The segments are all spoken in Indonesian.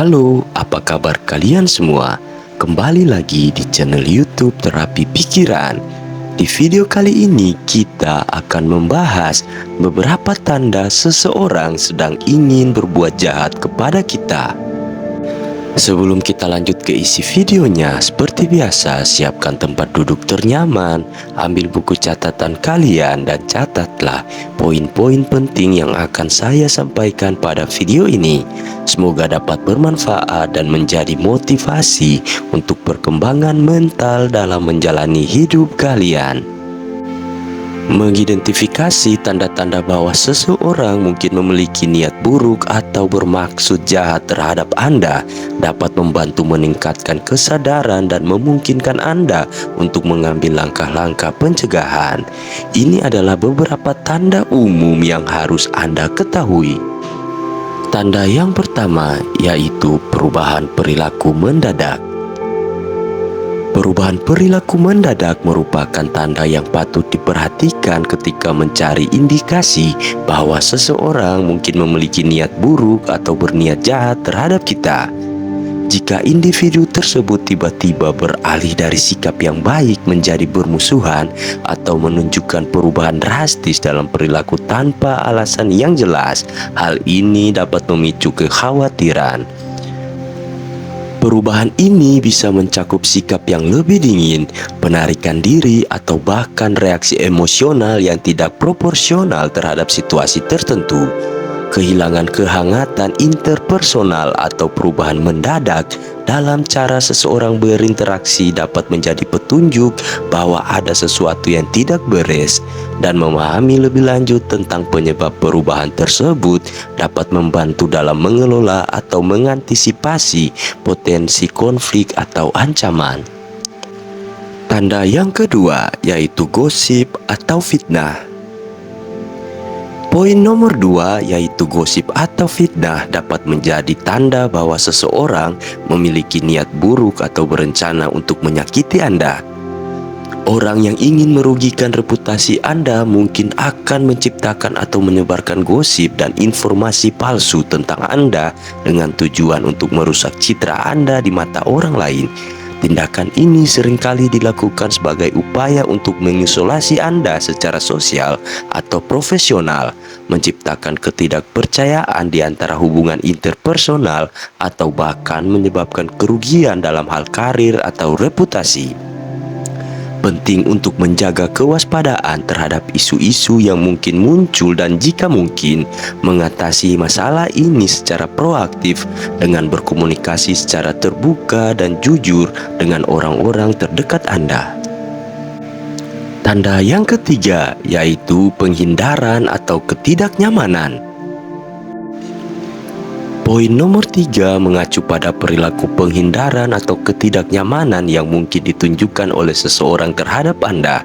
Halo, apa kabar kalian semua? Kembali lagi di channel YouTube Terapi Pikiran. Di video kali ini kita akan membahas beberapa tanda seseorang sedang ingin berbuat jahat kepada kita. Sebelum kita lanjut ke isi videonya, seperti biasa, siapkan tempat duduk ternyaman, ambil buku catatan kalian dan catatlah poin-poin penting yang akan saya sampaikan pada video ini. Semoga dapat bermanfaat dan menjadi motivasi untuk perkembangan mental dalam menjalani hidup kalian. Mengidentifikasi tanda-tanda bahwa seseorang mungkin memiliki niat buruk atau bermaksud jahat terhadap Anda dapat membantu meningkatkan kesadaran dan memungkinkan Anda untuk mengambil langkah-langkah pencegahan. Ini adalah beberapa tanda umum yang harus Anda ketahui. Tanda yang pertama yaitu perubahan perilaku mendadak. Perubahan perilaku mendadak merupakan tanda yang patut diperhatikan ketika mencari indikasi bahwa seseorang mungkin memiliki niat buruk atau berniat jahat terhadap kita. Jika individu tersebut tiba-tiba beralih dari sikap yang baik menjadi bermusuhan atau menunjukkan perubahan drastis dalam perilaku tanpa alasan yang jelas, hal ini dapat memicu kekhawatiran. Perubahan ini bisa mencakup sikap yang lebih dingin, penarikan diri, atau bahkan reaksi emosional yang tidak proporsional terhadap situasi tertentu. Kehilangan kehangatan interpersonal atau perubahan mendadak dalam cara seseorang berinteraksi dapat menjadi petunjuk bahwa ada sesuatu yang tidak beres, dan memahami lebih lanjut tentang penyebab perubahan tersebut dapat membantu dalam mengelola atau mengantisipasi potensi konflik atau ancaman. Tanda yang kedua yaitu gosip atau fitnah. Poin nomor 2 yaitu gosip atau fitnah dapat menjadi tanda bahwa seseorang memiliki niat buruk atau berencana untuk menyakiti Anda. Orang yang ingin merugikan reputasi Anda mungkin akan menciptakan atau menyebarkan gosip dan informasi palsu tentang Anda dengan tujuan untuk merusak citra Anda di mata orang lain. Tindakan ini seringkali dilakukan sebagai upaya untuk mengisolasi Anda secara sosial atau profesional, menciptakan ketidakpercayaan di antara hubungan interpersonal, atau bahkan menyebabkan kerugian dalam hal karir atau reputasi. Penting untuk menjaga kewaspadaan terhadap isu-isu yang mungkin muncul dan jika mungkin mengatasi masalah ini secara proaktif dengan berkomunikasi secara terbuka dan jujur dengan orang-orang terdekat Anda. Tanda yang ketiga yaitu penghindaran atau ketidaknyamanan. Poin nomor 3 mengacu pada perilaku penghindaran atau ketidaknyamanan yang mungkin ditunjukkan oleh seseorang terhadap Anda.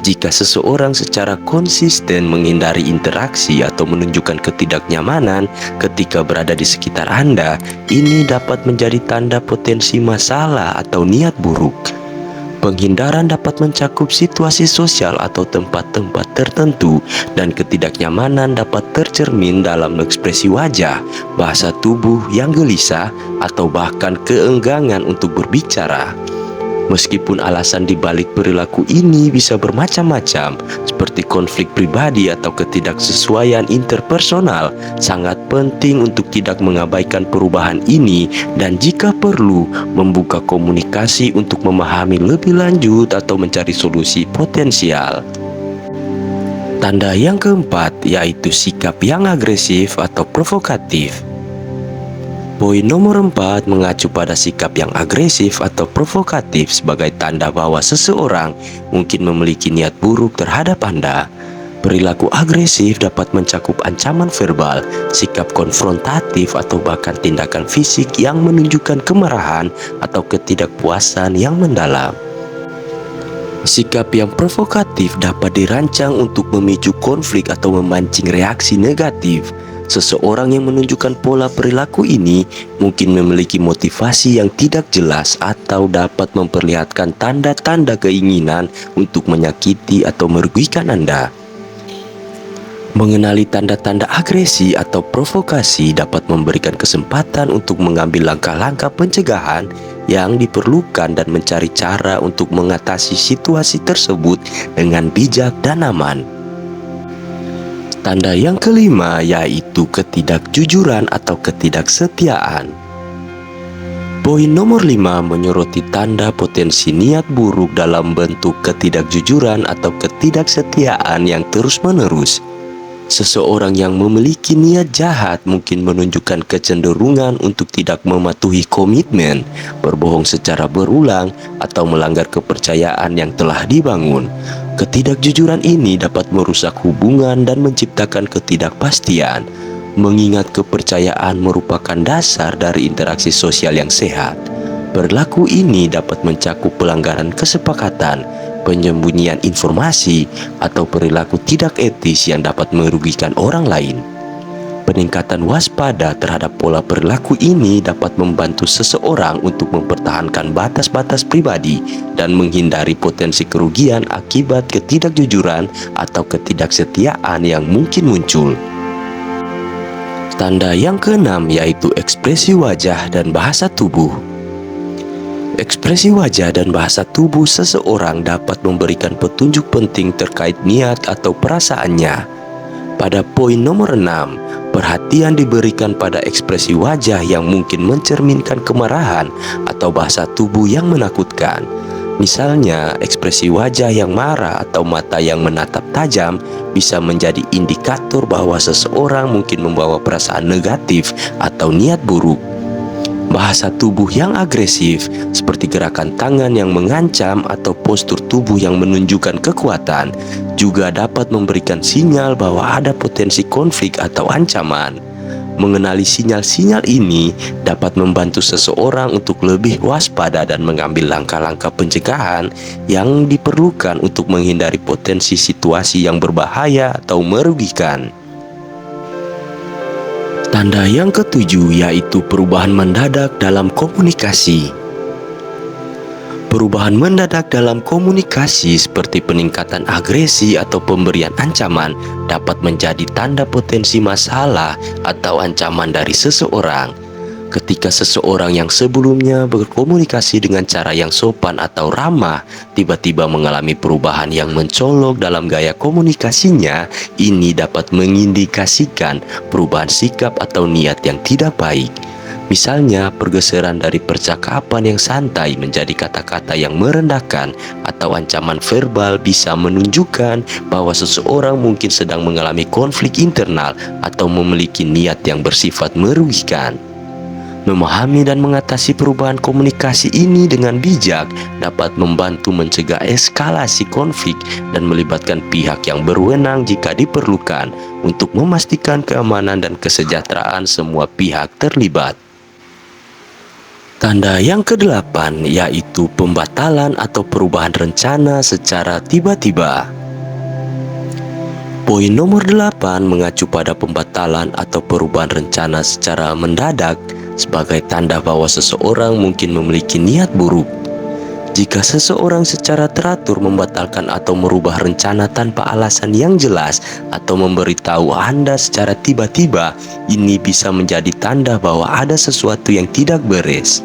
Jika seseorang secara konsisten menghindari interaksi atau menunjukkan ketidaknyamanan ketika berada di sekitar Anda, ini dapat menjadi tanda potensi masalah atau niat buruk. Penghindaran dapat mencakup situasi sosial atau tempat-tempat tertentu, dan ketidaknyamanan dapat tercermin dalam ekspresi wajah, bahasa tubuh yang gelisah, atau bahkan keenggangan untuk berbicara. Meskipun alasan di balik perilaku ini bisa bermacam-macam, seperti konflik pribadi atau ketidaksesuaian interpersonal, sangat penting untuk tidak mengabaikan perubahan ini dan jika perlu, membuka komunikasi untuk memahami lebih lanjut atau mencari solusi potensial. Tanda yang keempat yaitu sikap yang agresif atau provokatif. Poin nomor 4 mengacu pada sikap yang agresif atau provokatif sebagai tanda bahwa seseorang mungkin memiliki niat buruk terhadap Anda. Perilaku agresif dapat mencakup ancaman verbal, sikap konfrontatif, atau bahkan tindakan fisik yang menunjukkan kemarahan atau ketidakpuasan yang mendalam. Sikap yang provokatif dapat dirancang untuk memicu konflik atau memancing reaksi negatif. Seseorang yang menunjukkan pola perilaku ini mungkin memiliki motivasi yang tidak jelas atau dapat memperlihatkan tanda-tanda keinginan untuk menyakiti atau merugikan Anda. Mengenali tanda-tanda agresi atau provokasi dapat memberikan kesempatan untuk mengambil langkah-langkah pencegahan yang diperlukan dan mencari cara untuk mengatasi situasi tersebut dengan bijak dan aman. Tanda yang kelima yaitu ketidakjujuran atau ketidaksetiaan. Poin nomor 5 menyoroti tanda potensi niat buruk dalam bentuk ketidakjujuran atau ketidaksetiaan yang terus-menerus. Seseorang yang memiliki niat jahat mungkin menunjukkan kecenderungan untuk tidak mematuhi komitmen, berbohong secara berulang, atau melanggar kepercayaan yang telah dibangun. Ketidakjujuran ini dapat merusak hubungan dan menciptakan ketidakpastian, mengingat kepercayaan merupakan dasar dari interaksi sosial yang sehat. Perilaku ini dapat mencakup pelanggaran kesepakatan, penyembunyian informasi, atau perilaku tidak etis yang dapat merugikan orang lain. Peningkatan waspada terhadap pola perilaku ini dapat membantu seseorang untuk mempertahankan batas-batas pribadi dan menghindari potensi kerugian akibat ketidakjujuran atau ketidaksetiaan yang mungkin muncul. Tanda yang keenam yaitu ekspresi wajah dan bahasa tubuh. Ekspresi wajah dan bahasa tubuh seseorang dapat memberikan petunjuk penting terkait niat atau perasaannya. Pada poin nomor 6, perhatian diberikan pada ekspresi wajah yang mungkin mencerminkan kemarahan atau bahasa tubuh yang menakutkan. Misalnya, ekspresi wajah yang marah atau mata yang menatap tajam bisa menjadi indikator bahwa seseorang mungkin membawa perasaan negatif atau niat buruk. Bahasa tubuh yang agresif, seperti gerakan tangan yang mengancam atau postur tubuh yang menunjukkan kekuatan, juga dapat memberikan sinyal bahwa ada potensi konflik atau ancaman. Mengenali sinyal-sinyal ini dapat membantu seseorang untuk lebih waspada dan mengambil langkah-langkah pencegahan yang diperlukan untuk menghindari potensi situasi yang berbahaya atau merugikan. Tanda yang ketujuh yaitu perubahan mendadak dalam komunikasi. Perubahan mendadak dalam komunikasi seperti peningkatan agresi atau pemberian ancaman dapat menjadi tanda potensi masalah atau ancaman dari seseorang. Ketika seseorang yang sebelumnya berkomunikasi dengan cara yang sopan atau ramah tiba-tiba mengalami perubahan yang mencolok dalam gaya komunikasinya, ini dapat mengindikasikan perubahan sikap atau niat yang tidak baik. Misalnya, pergeseran dari percakapan yang santai menjadi kata-kata yang merendahkan atau ancaman verbal bisa menunjukkan bahwa seseorang mungkin sedang mengalami konflik internal atau memiliki niat yang bersifat merugikan. Memahami dan mengatasi perubahan komunikasi ini dengan bijak dapat membantu mencegah eskalasi konflik dan melibatkan pihak yang berwenang jika diperlukan untuk memastikan keamanan dan kesejahteraan semua pihak terlibat. Tanda yang kedelapan yaitu pembatalan atau perubahan rencana secara tiba-tiba. Poin nomor 8 mengacu pada pembatalan atau perubahan rencana secara mendadak sebagai tanda bahwa seseorang mungkin memiliki niat buruk. Jika seseorang secara teratur membatalkan atau merubah rencana tanpa alasan yang jelas atau memberitahu Anda secara tiba-tiba, ini bisa menjadi tanda bahwa ada sesuatu yang tidak beres.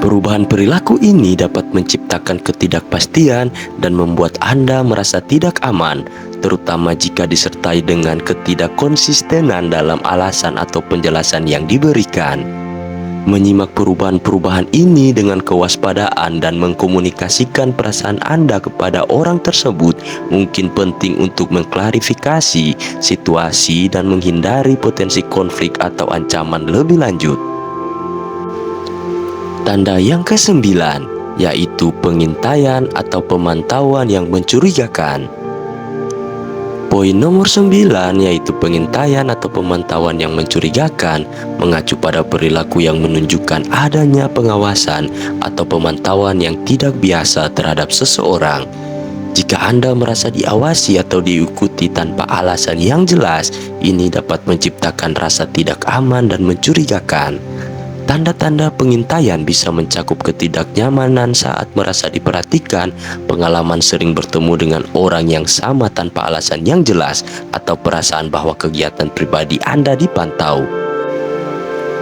Perubahan perilaku ini dapat menciptakan ketidakpastian dan membuat Anda merasa tidak aman, terutama jika disertai dengan ketidakkonsistenan dalam alasan atau penjelasan yang diberikan. Menyimak perubahan-perubahan ini dengan kewaspadaan dan mengkomunikasikan perasaan Anda kepada orang tersebut mungkin penting untuk mengklarifikasi situasi dan menghindari potensi konflik atau ancaman lebih lanjut. Tanda yang kesembilan yaitu pengintaian atau pemantauan yang mencurigakan. Poin nomor 9 yaitu pengintaian atau pemantauan yang mencurigakan mengacu pada perilaku yang menunjukkan adanya pengawasan atau pemantauan yang tidak biasa terhadap seseorang. Jika Anda merasa diawasi atau diikuti tanpa alasan yang jelas, ini dapat menciptakan rasa tidak aman dan mencurigakan. Tanda-tanda pengintaian bisa mencakup ketidaknyamanan saat merasa diperhatikan, pengalaman sering bertemu dengan orang yang sama tanpa alasan yang jelas, atau perasaan bahwa kegiatan pribadi Anda dipantau.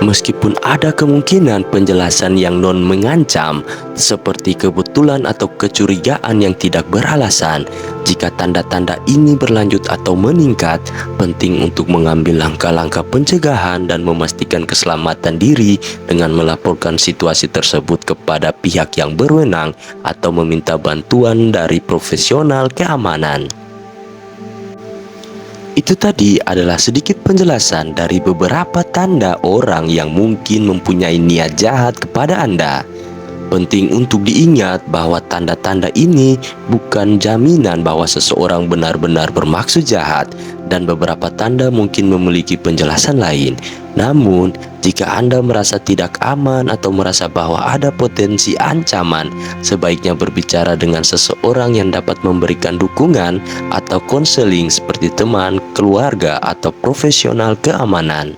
Meskipun ada kemungkinan penjelasan yang non-mengancam, seperti kebetulan atau kecurigaan yang tidak beralasan, jika tanda-tanda ini berlanjut atau meningkat, penting untuk mengambil langkah-langkah pencegahan dan memastikan keselamatan diri dengan melaporkan situasi tersebut kepada pihak yang berwenang atau meminta bantuan dari profesional keamanan. Itu tadi adalah sedikit penjelasan dari beberapa tanda orang yang mungkin mempunyai niat jahat kepada Anda. Penting untuk diingat bahwa tanda-tanda ini bukan jaminan bahwa seseorang benar-benar bermaksud jahat, dan beberapa tanda mungkin memiliki penjelasan lain. Namun, jika Anda merasa tidak aman atau merasa bahwa ada potensi ancaman, sebaiknya berbicara dengan seseorang yang dapat memberikan dukungan atau konseling seperti teman, keluarga, atau profesional keamanan.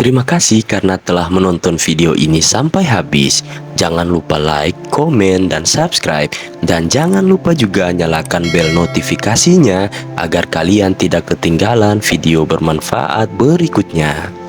Terima kasih karena telah menonton video ini sampai habis. Jangan lupa like, komen, dan subscribe. Dan jangan lupa juga nyalakan bel notifikasinya agar kalian tidak ketinggalan video bermanfaat berikutnya.